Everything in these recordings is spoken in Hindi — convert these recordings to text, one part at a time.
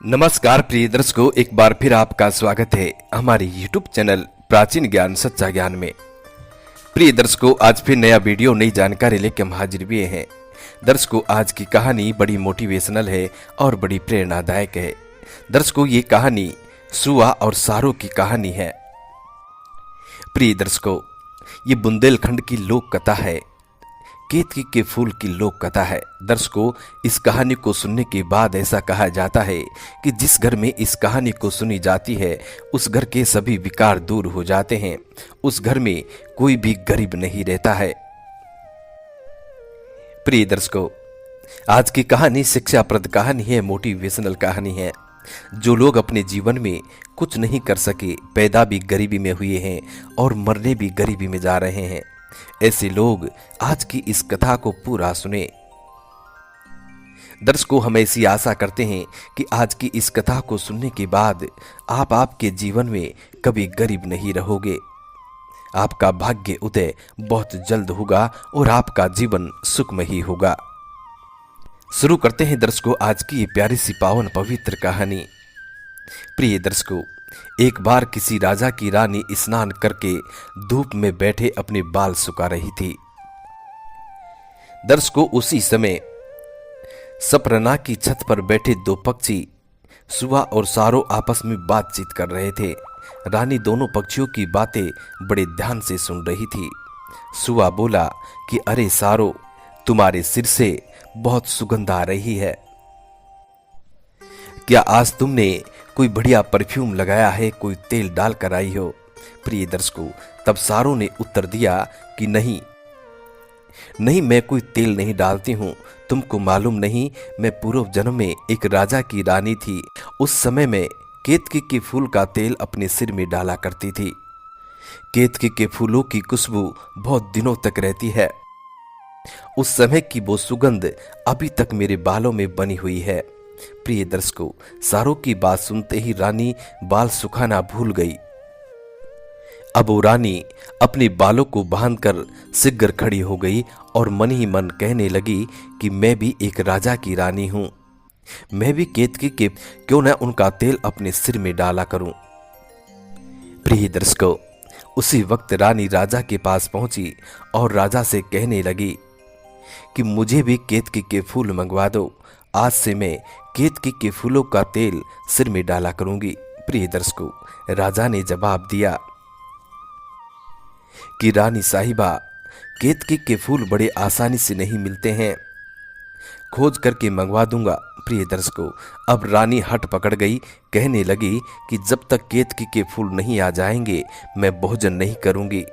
नमस्कार प्रिय दर्शकों, एक बार फिर आपका स्वागत है हमारे YouTube चैनल प्राचीन ज्ञान सच्चा ज्ञान में। प्रिय दर्शकों, आज फिर नया वीडियो नई जानकारी लेकर हम हाजिर हुए हैं। दर्शकों, आज की कहानी बड़ी मोटिवेशनल है और बड़ी प्रेरणादायक है। दर्शकों, ये कहानी सुआ और सारो की कहानी है। प्रिय दर्शकों, ये बुंदेलखंड की लोक कथा है, केतकी के फूल की लोक कथा है। दर्शकों, इस कहानी को सुनने के बाद ऐसा कहा जाता है कि जिस घर में इस कहानी को सुनी जाती है उस घर के सभी विकार दूर हो जाते हैं, उस घर में कोई भी गरीब नहीं रहता है। प्रिय दर्शकों, आज की कहानी शिक्षाप्रद कहानी है, मोटिवेशनल कहानी है। जो लोग अपने जीवन में कुछ नहीं कर सके, पैदा भी गरीबी में हुए हैं और मरने भी गरीबी में जा रहे हैं, ऐसे लोग आज की इस कथा को पूरा सुने। दर्शकों, हम ऐसी आशा करते हैं कि आज की इस कथा को सुनने के बाद आप आपके जीवन में कभी गरीब नहीं रहोगे। आपका भाग्य उदय बहुत जल्द होगा और आपका जीवन सुखमय होगा। शुरू करते हैं दर्शकों आज की ये प्यारी सी पावन पवित्र कहानी। प्रिय दर्शकों, एक बार किसी राजा की रानी स्नान करके धूप में बैठे अपने बाल सुखा रही थी। दर्शकों, उसी समय सपरना की छत पर बैठे दो पक्षी सुआ और सारो आपस में बातचीत कर रहे थे। रानी दोनों पक्षियों की बातें बड़े ध्यान से सुन रही थी। सुआ बोला कि अरे सारो, तुम्हारे सिर से बहुत सुगंध आ रही है। क्या आज तुमने कोई बढ़िया परफ्यूम लगाया है, कोई तेल डाल कर आई हो? प्रिय दर्शकों, तब सारो ने उत्तर दिया कि नहीं, मैं कोई तेल नहीं डालती हूँ। तुमको मालूम नहीं, मैं पूर्व जन्म में एक राजा की रानी थी। उस समय मैं केतकी के फूल का तेल अपने सिर में डाला करती थी। केतकी के फूलों की खुशबू बहुत दिनों तक रहती है। उस समय की वो सुगंध अभी तक मेरे बालों में बनी हुई है। प्रिय दर्शकों, सारो की बात सुनते ही रानी बाल सुखाना भूल गई। अब वो रानी अपने बालों को बांधकर सिग्गर खड़ी हो गई और मन ही मन कहने लगी कि मैं भी एक राजा की रानी हूं, मैं भी केतकी के क्यों न उनका तेल अपने सिर में डाला करूं। प्रिय दर्शकों, उसी वक्त रानी राजा के पास पहुंची और राजा से कहने लगी कि मुझे भी केतकी के फूल मंगवा दो। आज से मैं केतकी के फूलों का तेल सिर में डाला करूंगी। प्रिय दर्शकों, राजा ने जवाब दिया कि रानी साहिबा, केतकी के फूल बड़े आसानी से नहीं मिलते हैं, खोज करके मंगवा दूंगा। प्रिय दर्शकों, अब रानी हट पकड़ गई, कहने लगी कि जब तक केतकी के फूल नहीं आ जाएंगे मैं भोजन नहीं करूंगी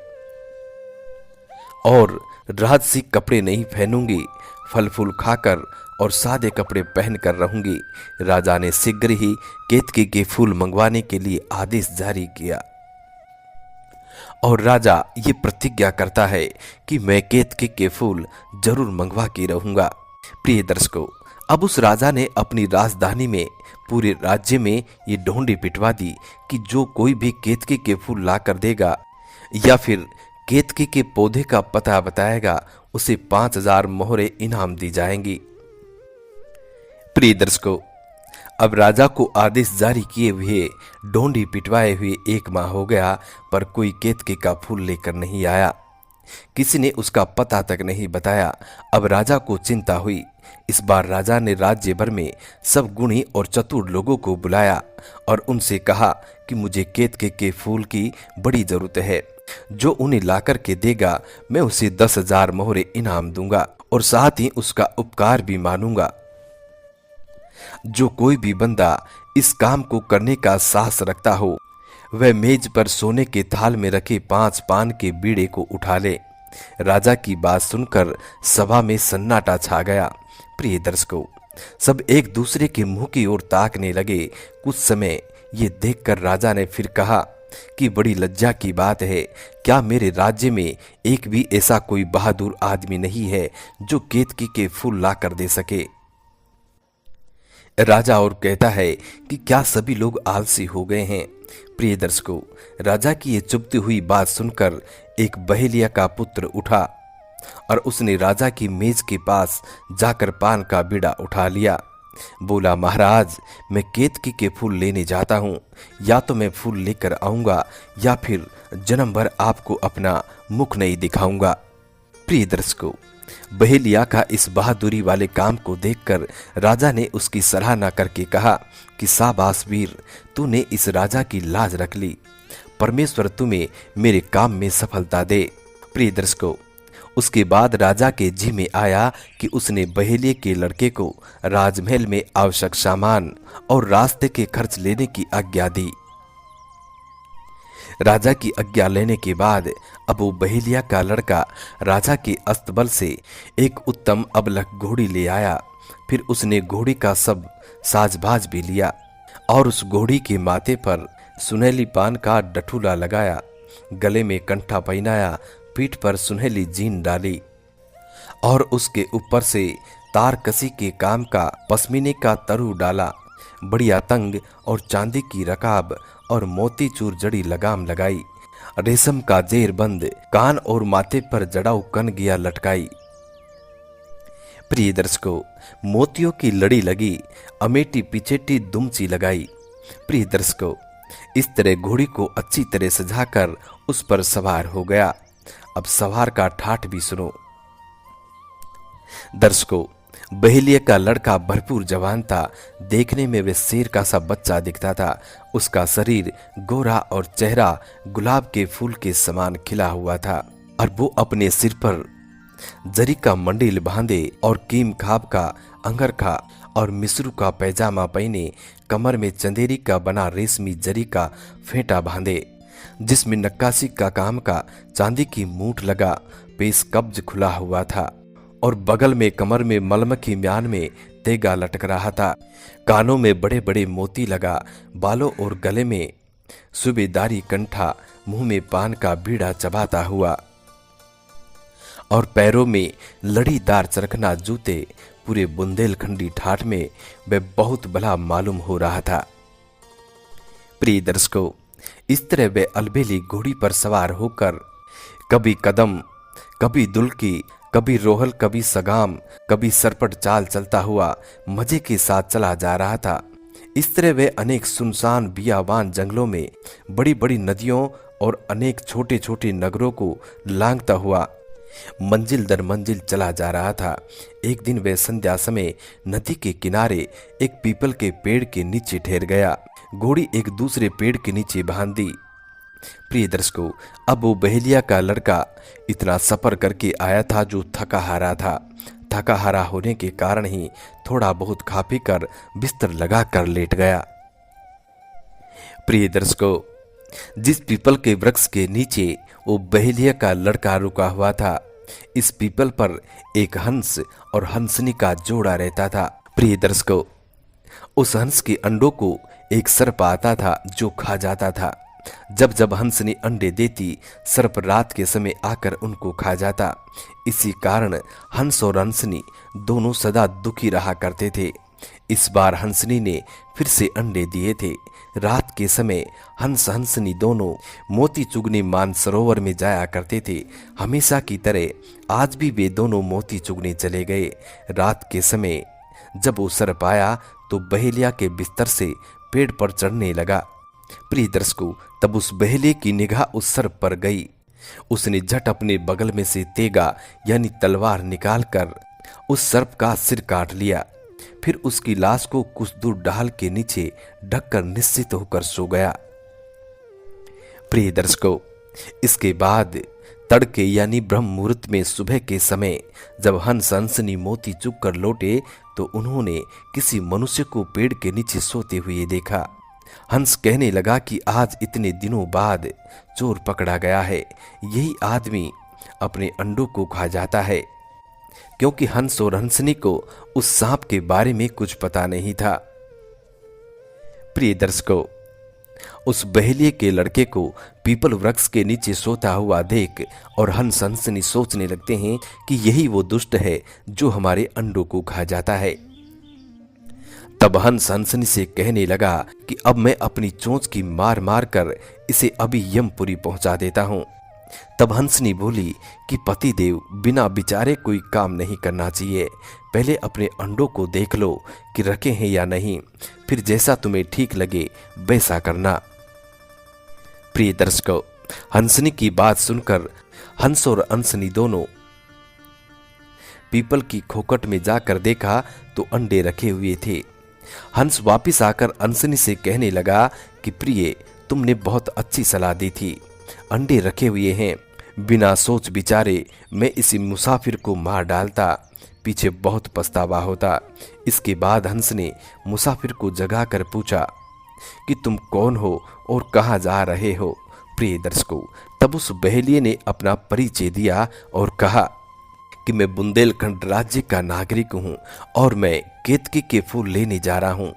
और राजसी कपड़े नहीं पहनूंगी, फल फूल खाकर और सादे कपड़े पहनकर रहूंगी। राजा ने शीघ्र ही केतकी के फूल मंगवाने के लिए आदेश जारी किया और राजा ये प्रतिज्ञा करता है कि मैं केतकी के फूल जरूर मंगवा के रहूंगा। प्रिय दर्शकों, अब उस राजा ने अपनी राजधानी में पूरे राज्य में ये ढोंडी पिटवा दी कि जो कोई भी केतकी के फूल ला कर देगा या फिर केतकी के पौधे का पता बताएगा, उसे 5000 मोहरे इनाम दी जाएंगी। प्रिय दर्शकों, अब राजा को आदेश जारी किए हुए ढोंडी पिटवाए हुए 1 माह हो गया, पर कोई केतकी का फूल लेकर नहीं आया। किसी ने उसका पता तक नहीं बताया। अब राजा को चिंता हुई। इस बार राजा ने राज्य भर में सब गुणी और चतुर लोगों को बुलाया और उनसे कहा कि मुझे केतकी के फूल की बड़ी जरूरत है। जो उन्हें लाकर के देगा मैं उसे 10,000 मोहरे इनाम दूंगा और साथ ही उसका उपकार भी मानूंगा। जो कोई भी बंदा इस काम को करने का साहस रखता हो, वह मेज पर सोने के थाल में रखे 5 पान के बीड़े को उठा ले। राजा की बात सुनकर सभा में सन्नाटा छा गया। प्रिय दर्शकों, सब एक दूसरे के मुंह की ओर ताकने लगे। कुछ समय ये देखकर राजा ने फिर कहा कि बड़ी लज्जा की बात है, क्या मेरे राज्य में एक भी ऐसा कोई बहादुर आदमी नहीं है जो केतकी के फूल ला कर दे सके? राजा और कहता है कि क्या सभी लोग आलसी हो गए हैं? प्रिय दर्शकों, राजा की ये चुभती हुई बात सुनकर एक बहेलिया का पुत्र उठा और उसने राजा की मेज के पास जाकर पान का बीड़ा उठा लिया बोला, महाराज, मैं केतकी के फूल लेने जाता हूँ। या तो मैं फूल लेकर आऊंगा या फिर जन्म भर आपको अपना मुख नहीं दिखाऊंगा। प्रिय दर्शकों, बहेलिया का इस बहादुरी वाले काम को देखकर राजा ने उसकी सराहना करके कहा कि शाबाश वीर, तूने इस राजा की लाज रख ली। परमेश्वर तुम्हें मेरे काम में सफलता दे। प्रिय दर्शकों, उसके बाद राजा के जी में आया कि उसने बहेलिये के लड़के को राजमहल में आवश्यक सामान और रास्ते के खर्च लेने की आज्ञा दी। राजा की आज्ञा लेने के बाद अब वो बहेलिया का लड़का राजा के अस्तबल से एक उत्तम अबलख घोड़ी ले आया। फिर उसने घोड़ी का सब साजबाज भी लिया और उस घोड़ी के माथे पर सुनहली पान का डठूला लगाया, गले में कंठा पहनाया, पीठ पर सुनहली जीन डाली और उसके ऊपर से तारकसी के काम का पश्मीने का तरु डाला। बढ़िया तंग और चांदी की रकाब और मोतीचूर जड़ी लगाम लगाई। रेशम का जेरबंद कान और माथे पर जड़ाऊ कनगिया लटकाई। प्रिय दर्शकों, मोतियों की लड़ी लगी, अमेठी पिचेटी दुमची लगाई। प्रिय दर्शकों, इस तरह घोड़ी को अच्छी तरह सजाकर उस पर सवार हो गया। अब सवार का ठाठ भी सुनो। दर्शकों, बहेलिये का लड़का भरपूर जवान था। देखने में वे शेर का सा बच्चा दिखता था। उसका शरीर गोरा और चेहरा गुलाब के फूल के समान खिला हुआ था और वो अपने सिर पर जरी का मंडिल बांधे और कीम खाब का अंगरखा और मिस्रू का पैजामा पहने, कमर में चंदेरी का बना रेशमी जरी का फेंटा बांधे जिसमें नक्काशी का काम का चांदी की मूठ लगा, पेश कब्ज खुला हुआ था और बगल में कमर में मलमखी म्यान में तेगा लटक रहा था। कानों में बड़े बड़े मोती लगा, बालों और गले में सूबेदारी कंठा, मुंह में पान का बीड़ा चबाता हुआ और पैरों में लड़ीदार चरखना जूते, पूरे बुंदेलखंडी ठाठ में वह बहुत भला मालूम हो रहा था। प्रिय दर्शकों, इस तरह वे अलबेली घोड़ी पर सवार होकर कभी कदम, कभी दुल्की, कभी रोहल, कभी सगाम, कभी सरपट चाल चलता हुआ मजे के साथ चला जा रहा था। इस तरह वे अनेक सुनसान बियाबान जंगलों में, बड़ी बड़ी नदियों और अनेक छोटे छोटे नगरों को लांघता हुआ मंजिल दर मंजिल चला जा रहा था। एक दिन वह संध्या समय नदी के किनारे एक पीपल के पेड़ के नीचे ठहर गया। घोड़ी एक दूसरे पेड़ के नीचे बांध दी। प्रिय दर्शकों, अब वो बहेलिया का लड़का इतना सफर करके आया था जो थका हारा था। थका हारा होने के कारण ही थोड़ा बहुत खा पी कर बिस्तर लगा कर लेट गया। प्रिय दर्शकों, जिस पीपल के वृक्ष के नीचे वो बहेलिया का लड़का रुका हुआ था, इस पीपल पर एक हंस और हंसनी का जोड़ा रहता था। प्रिय दर्शकों, उस हंस के अंडों को एक सर्प आता था जो खा जाता था। जब जब हंसनी अंडे देती, सर्प रात के समय आकर उनको खा जाता। इसी कारण हंस और हंसनी दोनों सदा दुखी रहा करते थे। इस बार हंसनी ने फिर से अंडे दिए थे। रात के समय हंस हंसनी दोनों मोती चुगने मानसरोवर में जाया करते थे। हमेशा की तरह आज भी वे दोनों मोती चुगने चले गए। रात के समय जब वो सर्प आया तो बहेलिया के बिस्तर से पेड़ पर चढ़ने लगा। प्रिय दर्शकों, तब उस बहेलिये की निगाह उस सर्प पर गई। उसने झट अपने बगल में से तेगा यानी तलवार निकालकर उस सर्प का सिर काट लिया। फिर उसकी लाश को कुछ दूर डाल के नीचे ढककर निश्चित होकर सो गया। प्रिय दर्शकों, इसके बाद तड़के यानी ब्रह्म मुहूर्त में सुबह के समय जब हंस हंसनी मोती चुग कर लौटे तो उन्होंने किसी मनुष्य को पेड़ के नीचे सोते हुए देखा। हंस कहने लगा कि आज इतने दिनों बाद चोर पकड़ा गया है। यही आदमी अपने अंडों को खा जाता है, क्योंकि हंस और हंसनी को उस सांप के बारे में कुछ पता नहीं था। प्रिय दर्शकों, उस बहेलिये के लड़के को पीपल वृक्ष के नीचे सोता हुआ देख और हंस हंसनी सोचने लगते हैं कि यही वो दुष्ट है जो हमारे अंडों को खा जाता है। तब हंस हंसनी से कहने लगा कि अब मैं अपनी चोंच की मार मार कर इसे अभी यमपुरी पहुंचा देता हूं। तब हंसनी बोली कि पतिदेव, बिना विचारे कोई काम नहीं करना चाहिए। पहले अपने अंडों को देख लो कि रखे हैं या नहीं, फिर जैसा तुम्हें ठीक लगे वैसा करना। प्रिय दर्शकों, हंसनी की बात सुनकर हंस और हंसनी दोनों पीपल की खोखट में जाकर देखा तो अंडे रखे हुए थे। हंस वापिस आकर हंसनी से कहने लगा कि प्रिय, तुमने बहुत अच्छी सलाह दी थी। अंडे रखे हुए हैं, बिना सोच विचारे मैं इसी मुसाफिर को मार डालता, पीछे बहुत पछतावा होता। इसके बाद हंस ने मुसाफिर को जगाकर पूछा कि तुम कौन हो और कहाँ जा रहे हो। प्रिय दर्शकों, तब उस बहेलिये ने अपना परिचय दिया और कहा कि मैं बुंदेलखंड राज्य का नागरिक हूँ और मैं केतकी के फूल लेने जा रहा हूँ।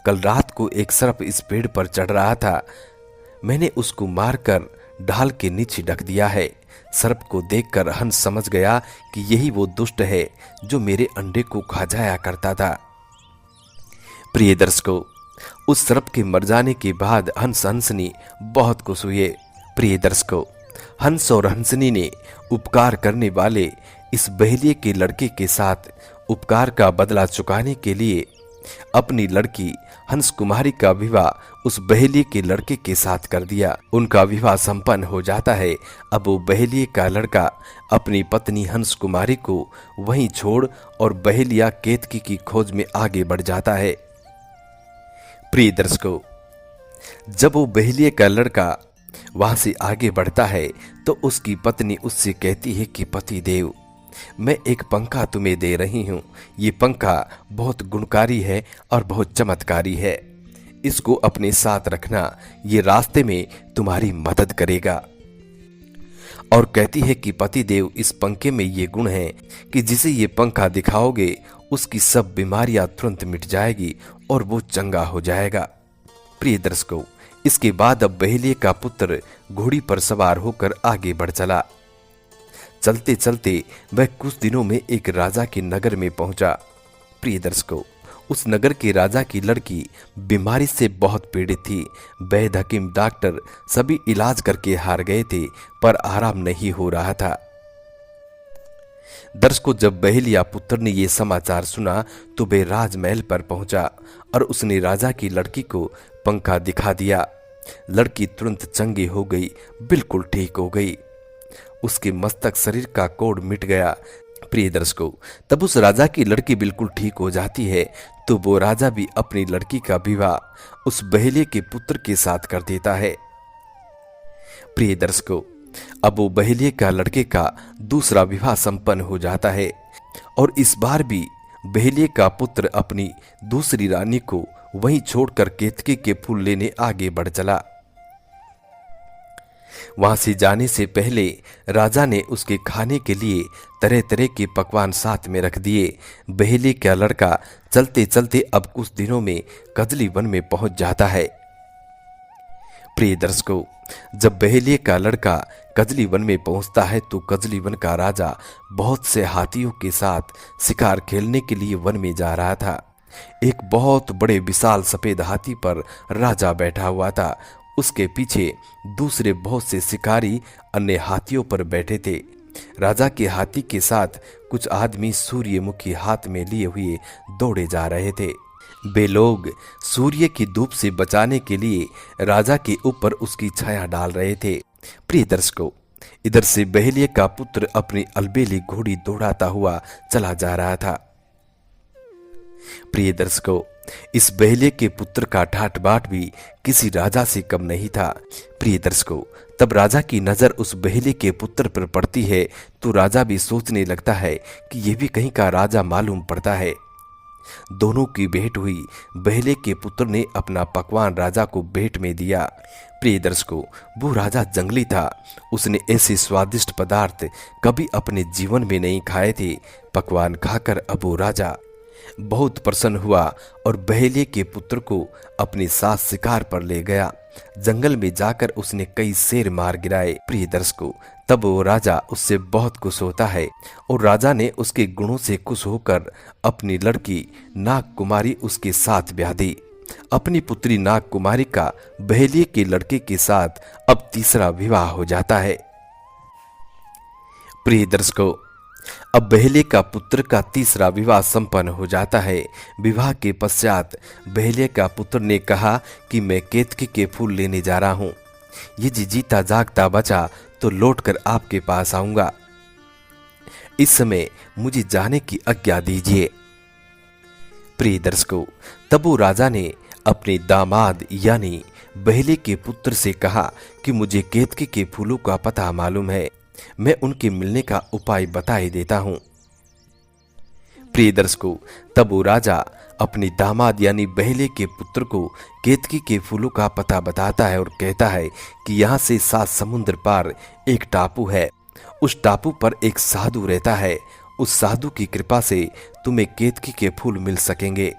कल रात को एक सर्प इस पेड़ पर चढ़ रहा था, मैंने उसको मारकर ढाल के नीचे ढक दिया है। सर्प को देखकर हंस समझ गया कि यही वो दुष्ट है जो मेरे अंडे को खा जाया करता था। प्रिय दर्शकों, उस सर्प के मर जाने के बाद हंस हंसनी बहुत खुश हुए। प्रिय दर्शकों, हंस और हंसनी ने उपकार करने वाले इस बहेलिये के लड़के के साथ उपकार का बदला चुकाने के लिए अपनी लड़की हंस कुमारी का विवाह उस बहेलिये के लड़के के साथ कर दिया। उनका विवाह संपन्न हो जाता है। अब वो बहेलिये का लड़का अपनी पत्नी हंस कुमारी को वहीं छोड़ और बहेलिया केतकी की खोज में आगे बढ़ जाता है। प्रिय दर्शकों, जब वो बहेलिये का लड़का वहां से आगे बढ़ता है तो उसकी पत्नी उससे कहती है कि पति देव, मैं एक पंखा तुम्हें दे रही हूं। ये पंखा बहुत गुणकारी है और बहुत चमत्कारी है, इसको अपने साथ रखना, ये रास्ते में तुम्हारी मदद करेगा। और कहती है कि पति देव, इस पंखे में ये गुण है कि जिसे ये पंखा दिखाओगे उसकी सब बीमारियां तुरंत मिट जाएगी और वो चंगा हो जाएगा। प्रिय दर्शकों, इसके बाद अब बहेलिये का पुत्र घोड़ी पर सवार होकर आगे बढ़ चला। चलते चलते वह कुछ दिनों में एक राजा के नगर में पहुंचा। प्रिय दर्शकों, उस नगर के राजा की लड़की बीमारी से बहुत पीड़ित थी। वैद्य, हकीम, डॉक्टर सभी इलाज करके हार गए थे, पर आराम नहीं हो रहा था। दर्शकों, जब बहेलिया पुत्र ने यह समाचार सुना तो वह राजमहल पर पहुंचा और उसने राजा की लड़की को पंखा दिखा दिया। लड़की तुरंत चंगी हो गई, बिल्कुल ठीक हो गई। उसके मस्तक शरीर का कोढ़ मिट गया। प्रिय दर्शकों, तब उस राजा की लड़की बिल्कुल ठीक हो जाती है तो वो राजा भी अपनी लड़की का विवाह उस बहेलिये के पुत्र के साथ कर देता है। प्रिय दर्शकों, अब वो बहेलिये का लड़के का दूसरा विवाह संपन्न हो जाता है और इस बार भी बहेलिये का पुत्र अपनी दूसरी रानी को वहीं छोड़कर केतकी के फूल लेने आगे बढ़ चला। वहां से जाने से पहले राजा ने उसके खाने के लिए तरह तरह के पकवान साथ में रख दिए। बहेलिये का लड़का चलते चलते अब कुछ दिनों में कजली वन में पहुंच जाता है। प्रिय दर्शकों, जब बहेलिये का लड़का कजली वन में पहुंचता है तो कजली वन का राजा बहुत से हाथियों के साथ शिकार खेलने के लिए वन में जा रहा था। एक बहुत बड़े विशाल सफेद हाथी पर राजा बैठा हुआ था। उसके पीछे दूसरे बहुत से शिकारी अन्य हाथियों पर बैठे थे। राजा के हाथी के साथ कुछ आदमी सूर्यमुखी हाथ में लिए हुए दौड़े जा रहे थे। वे लोग सूर्य की धूप से बचाने के लिए राजा के ऊपर उसकी छाया डाल रहे थे। प्रिय दर्शकों, इधर से बहेलिये का पुत्र अपनी अलबेली घोड़ी दौड़ाता हुआ चला जा रहा था। प्रिय दर्शकों, इस बहेलिये के पुत्र का ठाट बाट भी किसी राजा से कम नहीं था। प्रिय दर्शकों, तब राजा की नजर उस बहेलिये के पुत्र पर पड़ती है तो राजा भी सोचने लगता है कि यह भी कहीं का राजा मालूम पड़ता है। दोनों की भेंट हुई। बहेलिये के पुत्र ने अपना पकवान राजा को भेंट में दिया। प्रिय दर्शकों, वो राजा जंगली था। उसने ऐसे स्वादिष्ट पदार्थ कभी अपने जीवन में नहीं खाए थे। पकवान खाकर अब वो राजा बहुत प्रसन्न हुआ और बहेलिये के पुत्र को अपने साथ शिकार पर ले गया। जंगल में जाकर उसने कई शेर मार गिराए। प्रिय दर्शकों, तब वो राजा उससे बहुत खुश होता है और राजा ने उसके गुणों से खुश होकर अपनी लड़की नाग कुमारी उसके साथ ब्याह दी। अपनी पुत्री नाग कुमारी का बहेलिये के लड़के के साथ अब तीसरा विवाह हो जाता है। प्रिय दर्शकों, अब बहेलिया का पुत्र का तीसरा विवाह संपन्न हो जाता है। विवाह के पश्चात बहेलिया का पुत्र ने कहा कि मैं केतकी के फूल लेने जा रहा हूं। यदि जीता जागता बचा तो लौटकर आपके पास आऊंगा। इस समय मुझे जाने की आज्ञा दीजिए। प्रिय दर्शकों, तब वो राजा ने अपने दामाद यानी बहेलिया के पुत्र से कहा कि मुझे केतकी के फूलों का पता मालूम है, मैं उनके मिलने का उपाय बता ही देता हूं। प्रिय दर्शकों, तब वो राजा अपने दामाद यानी बहेलिया के पुत्र को केतकी के फूलों का पता बताता है और कहता है कि यहाँ से 7 समुद्र पार एक टापू है। उस टापू पर एक साधु रहता है। उस साधु की कृपा से तुम्हें केतकी के फूल मिल सकेंगे।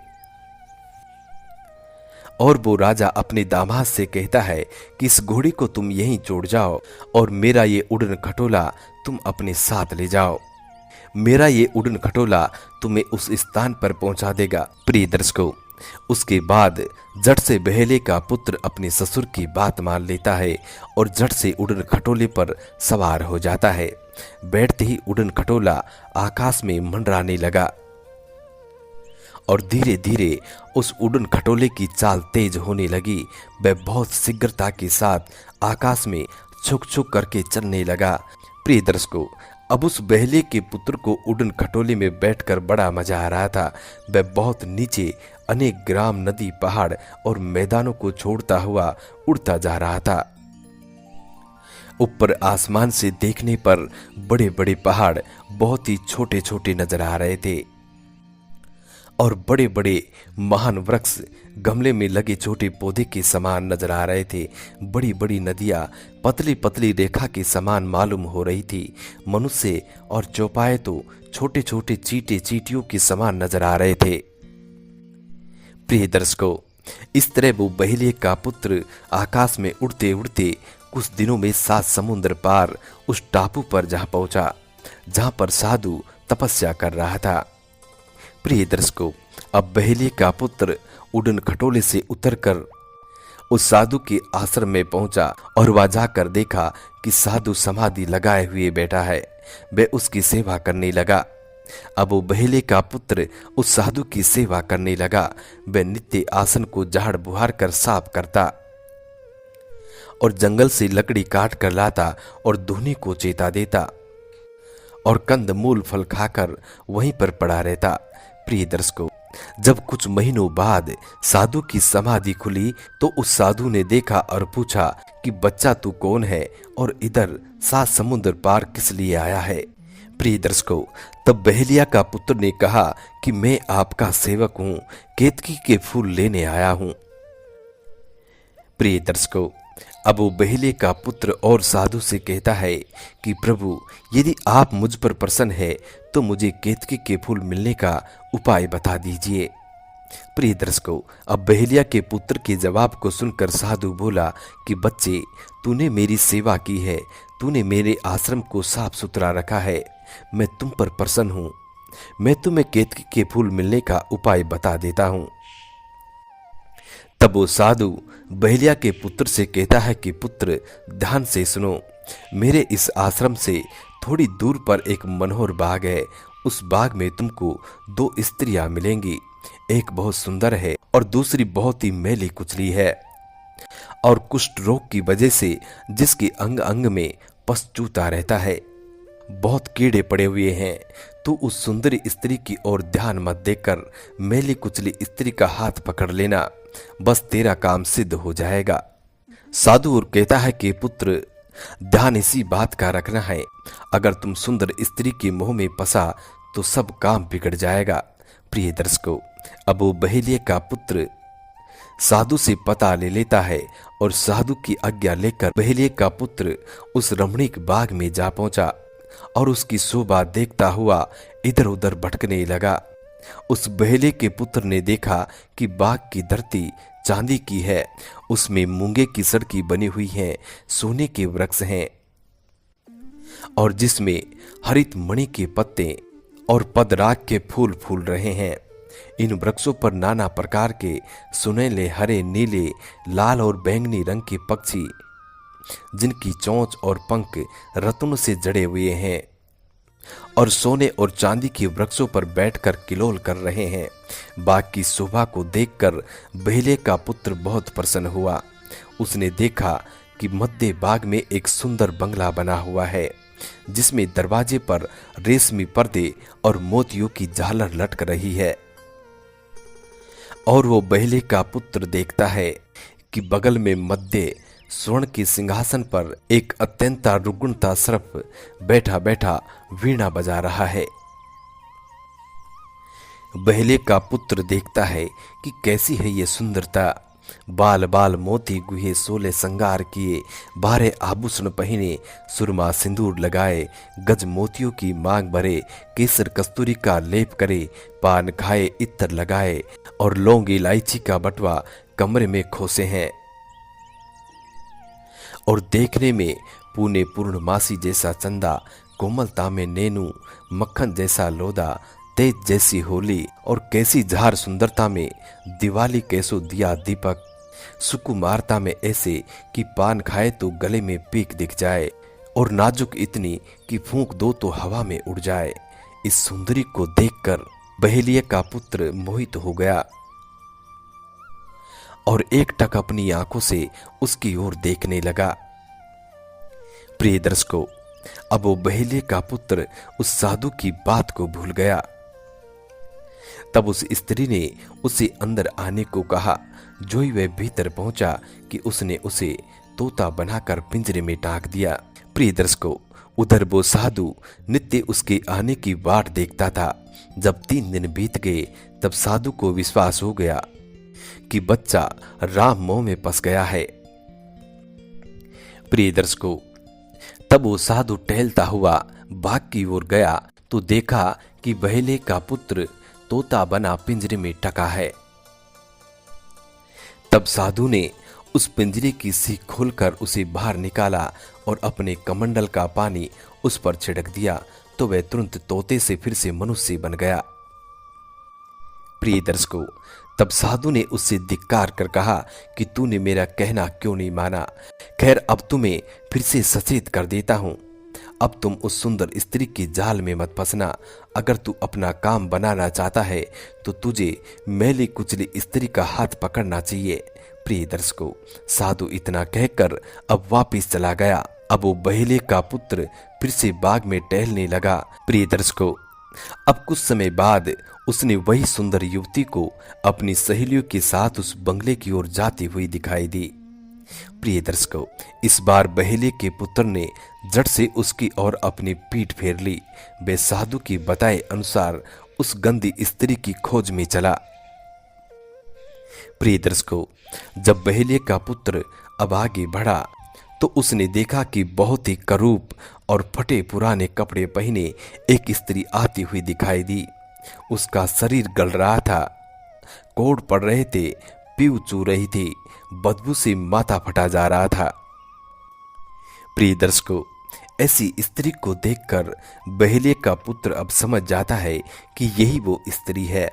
और वो राजा अपने दामाद से कहता है कि इस घोड़ी को तुम यहीं छोड़ जाओ और मेरा ये उड़न खटोला तुम अपने साथ ले जाओ। मेरा ये उड़न खटोला तुम्हें उस स्थान पर पहुंचा देगा। प्रिय दर्शकों, उसके बाद झट से बहेलिया का पुत्र अपने ससुर की बात मान लेता है और झट से उड़न खटोले पर सवार हो जाता है। बैठते ही उड़न खटोला आकाश में मंडराने लगा और धीरे धीरे उस उड़न खटोले की चाल तेज होने लगी। वह बहुत शीघ्रता के साथ आकाश में छुक छुक करके चलने लगा। प्रिय दर्शकों, अब उस बहेलिया के पुत्र को उड़न खटोले में बैठकर बड़ा मजा आ रहा था। वह बहुत नीचे अनेक ग्राम, नदी, पहाड़ और मैदानों को छोड़ता हुआ उड़ता जा रहा था। ऊपर आसमान से देखने पर बड़े बड़े पहाड़ बहुत ही छोटे छोटे नजर आ रहे थे और बड़े बड़े महान वृक्ष गमले में लगे छोटे पौधे के समान नजर आ रहे थे। बड़ी बड़ी नदियां पतली पतली रेखा के समान मालूम हो रही थी। मनुष्य और चौपाए तो छोटे छोटे चींटे चींटियों के समान नजर आ रहे थे। प्रिय दर्शकों, इस तरह वो बहेलिया का पुत्र आकाश में उड़ते उड़ते कुछ दिनों में 7 समुद्र पार उस टापू पर जा पहुंचा जहां पर साधु तपस्या कर रहा था। प्रिय दर्शकों, अब बहेलिया का पुत्र उड़न खटोले से उतरकर उस साधु के आश्रम में पहुंचा और वहां जाकर देखा कि साधु समाधि लगाए हुए बैठा है। वह उसकी सेवा करने लगा। अब वो बहेलिया का पुत्र उस साधु की सेवा करने लगा। वह नित्य आसन को झाड़ बुहार कर साफ करता और जंगल से लकड़ी काट कर लाता और धूनी को चेता देता और कंद मूल फल खाकर वहीं पर पड़ा रहता। प्रिय दर्शकों, जब कुछ महीनों बाद साधु की समाधि खुली तो उस साधु ने देखा और पूछा कि बच्चा तू कौन है और इधर 7 समुद्र पार किस लिए आया है। प्रिय दर्शकों, तब बहेलिया का पुत्र ने कहा कि मैं आपका सेवक हूं, केतकी के फूल लेने आया हूं। प्रिय दर्शकों, अब वो बहेलिया का पुत्र और साधु से कहता है कि प्रभु, यदि आप मुझ पर प्रसन्न है तो मुझे केतकी के फूल मिलने का उपाय बता दीजिए। प्रिय दर्शकों, अब बहेलिया के पुत्र के जवाब को सुनकर साधु बोला कि बच्चे, तूने मेरी सेवा की है, तूने मेरे आश्रम को साफ सुथरा रखा है, मैं तुम पर प्रसन्न हूं। मैं तुम्हें केतकी के फूल मिलने का उपाय बता देता हूं। तब वो साधु बहेलिया के पुत्र से कहता है कि पुत्र, ध्यान से सुनो। मेरे इस आश्रम से थोड़ी दूर पर एक मनोहर बाग है। उस बाग में तुमको 2 स्त्रियां मिलेंगी। एक बहुत सुंदर है और दूसरी बहुत ही मैली कुचली है और कुष्ठ रोग की वजह से जिसके अंग अंग में पस चूता रहता है, बहुत कीड़े पड़े हुए हैं। तू उस सुंदरी स्त्री की ओर ध्यान मत देकर मैली कुचली स्त्री का हाथ पकड़ लेना, बस तेरा काम सिद्ध हो जाएगा। साधु और कहता है कि पुत्र, ध्यान इसी बात का रखना है, अगर तुम सुंदर स्त्री के मुंह में फंसा तो सब काम बिगड़ जाएगा। प्रिय दर्शकों, अब वो बहेलिया का पुत्र साधु से पता ले लेता है और साधु की आज्ञा लेकर बहेलिया का पुत्र उस रमणीक बाग में जा पहुंचा और उसकी शोभा देखता हुआ इधर उधर भटकने लगा। उस बहेलिया के पुत्र ने देखा कि बाग की धरती चांदी की है, उसमें मूंगे की सड़की बनी हुई है, सोने के वृक्ष हैं और जिसमें हरित मणि के पत्ते और पदराग के फूल फूल रहे हैं। इन वृक्षों पर नाना प्रकार के सुनहले, हरे, नीले, लाल और बैंगनी रंग के पक्षी, जिनकी चोंच और पंख रत्नों से जड़े हुए हैं, और सोने और चांदी के वृक्षों पर बैठकर किलोल कर रहे हैं। बाग की शोभा को देखकर बेहले का पुत्र बहुत प्रसन्न हुआ। उसने देखा कि मध्य बाग में एक सुंदर बंगला बना हुआ है, जिसमें दरवाजे पर रेशमी पर्दे और मोतियों की झालर लटक रही है। और वो बेहले का पुत्र देखता है कि बगल में मध्य स्वर्ण के सिंहासन पर एक अत्यंत रुग्णता सर्प बैठा बैठा वीणा बजा रहा है। बेहले का पुत्र देखता है कि कैसी है ये सुंदरता। बाल बाल मोती गुहे सोले संगार किए, 12 आभूषण पहने, सुरमा सिंदूर लगाए, गज मोतियों की मांग भरे, केसर कस्तूरी का लेप करे, पान खाए, इत्र लगाए और लौंग इलायची का बटवा कमरे में खोसे हैं। और देखने में पूने पूर्णमासी जैसा चंदा, कोमलता में नेनू, मक्खन जैसा लोदा, तेज जैसी होली और कैसी झार सुंदरता में दिवाली कैसो दिया दीपक, सुकुमारता में ऐसे कि पान खाए तो गले में पीक दिख जाए और नाजुक इतनी कि फूंक दो तो हवा में उड़ जाए। इस सुंदरी को देखकर बहेलिया का पुत्र मोहित हो गया और एकटक अपनी आंखों से उसकी ओर देखने लगा। प्रिय दर्शकों, अब वो बहेलिया का पुत्र उस साधु की बात को भूल गया। तब उस स्त्री ने उसे अंदर आने को कहा। जो ही वह भीतर पहुंचा कि उसने उसे तोता बनाकर पिंजरे में टांग दिया। प्रिय दर्शकों, उधर वो साधु नित्य उसके आने की बाट देखता था। जब 3 दिन बीत गए तब साधु को विश्वास हो गया कि बच्चा राम मोह में फंस गया है। प्रिय दर्शकों, तब वो साधु टहलता हुआ बाग की ओर गया तो देखा कि बहेले का पुत्र तोता बना पिंजरे में टका है। तब साधु ने उस पिंजरे की सीख खोलकर उसे बाहर निकाला और अपने कमंडल का पानी उस पर छिड़क दिया तो वह तुरंत तोते से फिर से मनुष्य बन गया। प्रिय दर्शकों, तब साधु ने उससे धिक्कार कर कहा कि तूने मेरा कहना क्यों नहीं माना। खैर, अब तुम्हें फिर से सचेत कर देता हूं। अब तुम उस सुंदर स्त्री की जाल में मत फंसना। अगर तू अपना काम बनाना चाहता है तो तुझे मैली कुचली स्त्री का हाथ पकड़ना चाहिए। प्रिय दर्शकों, साधु इतना कहकर अब वापिस चला गया। अब वो बहेले का पुत्र फिर से बाग में टहलने लगा। प्रिय दर्शकों, अब कुछ समय बाद उसने वही सुंदर युवती को अपनी सहेलियों के साथ उस बंगले की ओर जाती हुई दिखाई दी। प्रिय दर्शकों, इस बार बहेले के पुत्र ने जड़ से उसकी ओर अपनी पीठ फेर ली। वे साधु की बताए अनुसार उस गंदी स्त्री की खोज में चला। प्रिय दर्शकों, जब बहेले का पुत्र अब आगे बढ़ा तो उसने देखा कि बहुत ही करूप और फटे पुराने कपड़े पहने एक स्त्री आती हुई दिखाई दी। उसका शरीर गल रहा था, कोढ़ पड़ रहे थे, पीऊ चू रही थी, बदबू से माथा फटा जा रहा था। प्रिय दर्शकों, ऐसी स्त्री को देखकर बहेलिया का पुत्र अब समझ जाता है कि यही वो स्त्री है।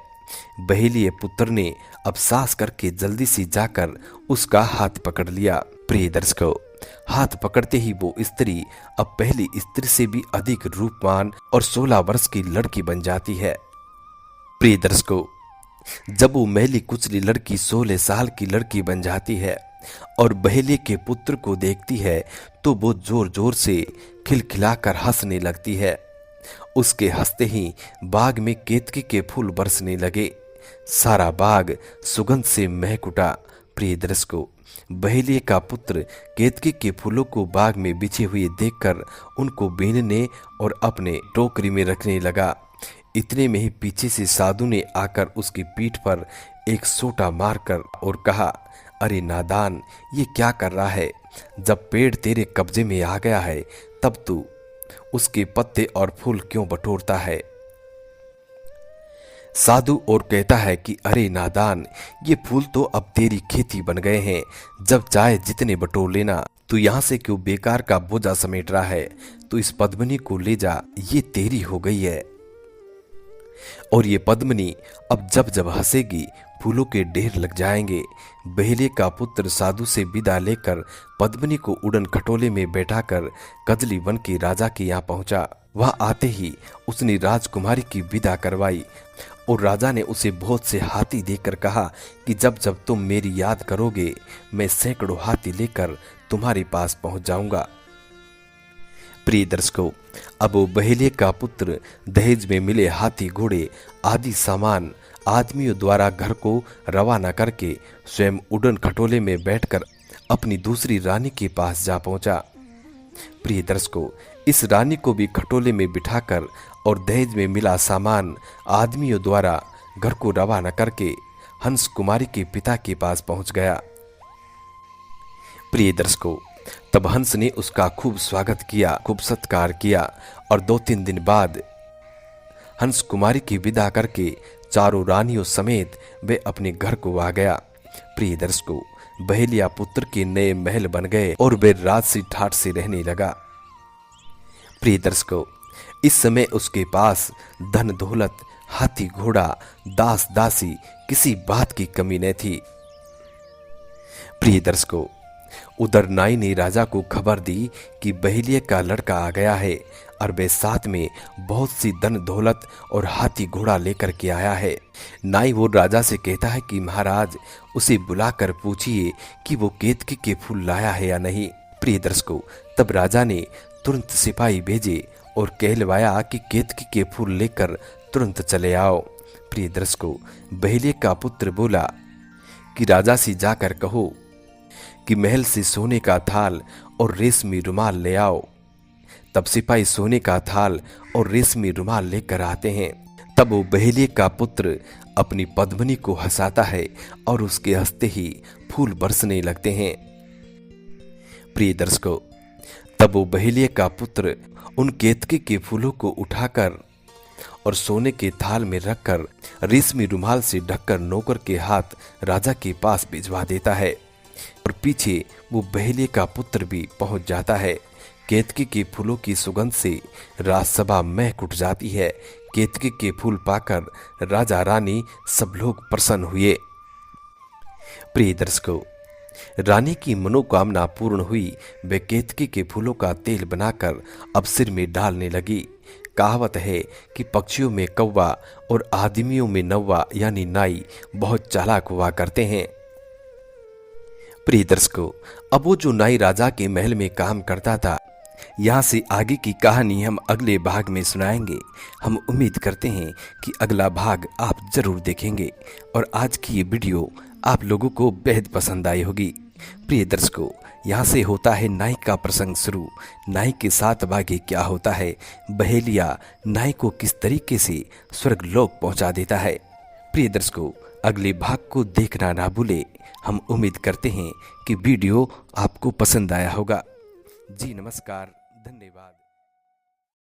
बहेलिया पुत्र ने अब साहस करके जल्दी से जाकर उसका हाथ पकड़ लिया। प्रिय दर्शकों, हाथ पकड़ते ही वो स्त्री अब पहली स्त्री से भी अधिक रूपवान और 16 वर्ष की लड़की बन जाती है। प्रिय दर्शकों, जब वो मैली कुचली लड़की 16 साल की लड़की बन जाती है और बहेलिया के पुत्र को देखती है तो वो जोर जोर से खिलखिलाकर हंसने लगती है। उसके हंसते ही बाग में केतकी के फूल बरसने लगे। सारा बाग सुगंध से महक उठा। प्रिय दर्शकों, बहेलिया का पुत्र केतकी के फूलों को बाग में बिछे हुए देखकर उनको बीनने और अपने टोकरी में रखने लगा। इतने में ही पीछे से साधु ने आकर उसकी पीठ पर एक सोटा मारकर और कहा, अरे नादान, ये क्या कर रहा है? जब पेड़ तेरे कब्जे में आ गया है तब तू उसके पत्ते और फूल क्यों बटोरता है? साधु और कहता है कि अरे नादान, ये फूल तो अब तेरी खेती बन गए हैं, जब चाहे जितने बटोर लेना। तू यहाँ से क्यों बेकार का बोझा समेट रहा है? तू इस पद्मिनी को ले जा, ये तेरी हो गई है। और ये पद्मिनी अब जब जब हंसेगी फूलों के ढेर लग जाएंगे। बहेलिया का पुत्र साधु से विदा लेकर पद्मिनी को उड़न खटोले में बैठाकर कजली वन के राजा के यहाँ पहुंचा। वह आते ही उसने राजकुमारी की विदा करवाई और राजा ने उसे बहुत से हाथी देकर कहा कि जब जब तुम मेरी याद करोगे मैं सैकड़ों हाथी लेकर तुम्हारे पास पहुंच जाऊंगा। प्रिय दर्शकों, अब वो बहेलिये का पुत्र दहेज में मिले हाथी घोड़े आदि सामान आदमियों द्वारा घर को रवाना करके स्वयं उड़न खटोले में बैठकर अपनी दूसरी रानी के पास जा पहुंचा। प्रिय दर्शकों, इस रानी को भी खटोले में बिठाकर और दहेज में मिला सामान आदमियों द्वारा घर को रवाना करके हंस कुमारी के पिता के पास पहुंच गया। प्रिय दर्शकों, तब हंस ने उसका खूब स्वागत किया, खूब सत्कार किया और 2-3 दिन बाद हंस कुमारी की विदा करके चारों रानियों समेत वे अपने घर को आ गया। प्रिय दर्शकों, बहेलिया पुत्र के नए महल बन गए और वे राजसी ठाट से रहने लगा। प्रिय दर्शकों, इस समय उसके पास धन दौलत, हाथी घोड़ा, दास दासी, किसी बात की कमी न थी। प्रिय दर्शकों, उधर नाई ने राजा को खबर दी कि बहेलिये का लड़का आ गया है और वे साथ में बहुत सी धन दौलत और हाथी घोड़ा लेकर के आया है। नाई वो राजा से कहता है कि महाराज, उसे बुलाकर पूछिए कि वो केतकी के फूल लाया है या नहीं। प्रिय दर्शकों, तब राजा ने तुरंत सिपाही भेजे और कहलवाया कि केतकी के फूल लेकर तुरंत चले आओ। प्रिय दर्शकों, बहेलिये का पुत्र बोला कि राजा से जाकर कहो कि महल से सोने का थाल और रेशमी रुमाल ले आओ। तब सिपाही सोने का थाल और रेशमी रुमाल लेकर आते हैं। तब वो बहेलिये का पुत्र अपनी पद्मिनी को हंसाता है और उसके हंसते ही फूल बरसने लगते हैं। प्रिय दर्शकों, तब वो बहेलिये का पुत्र उन केतकी के फूलों को उठाकर और सोने के थाल में रखकर रेशमी रुमाल से ढककर नौकर के हाथ राजा के पास भिजवा देता है और पीछे वो बहेलिये का पुत्र भी पहुंच जाता है। केतकी के फूलों की सुगंध से राजसभा महक उठ जाती है। केतकी के फूल पाकर राजा रानी सब लोग प्रसन्न हुए। प्रिय दर्शकों, रानी की मनोकामना पूर्ण हुई। वे केतकी के फूलों का तेल बनाकर अब सिर में डालने लगी। कहावत है कि पक्षियों में कौवा और आदमियों में नौवा यानी नाई बहुत चालाक हुआ करते हैं। प्रिय दर्शकों, अब वो जो नाई राजा के महल में काम करता था, यहाँ से आगे की कहानी हम अगले भाग में सुनाएंगे। हम उम्मीद करते हैं कि अगला भाग आप जरूर देखेंगे और आज की ये वीडियो आप लोगों को बेहद पसंद आई होगी। प्रिय दर्शकों, यहाँ से होता है नाई का प्रसंग शुरू। नाई के साथ आगे क्या होता है, बहेलिया नाई को किस तरीके से स्वर्ग लोक पहुँचा देता है। प्रिय दर्शकों, अगले भाग को देखना ना भूले। हम उम्मीद करते हैं कि वीडियो आपको पसंद आया होगा। जी नमस्कार, धन्यवाद।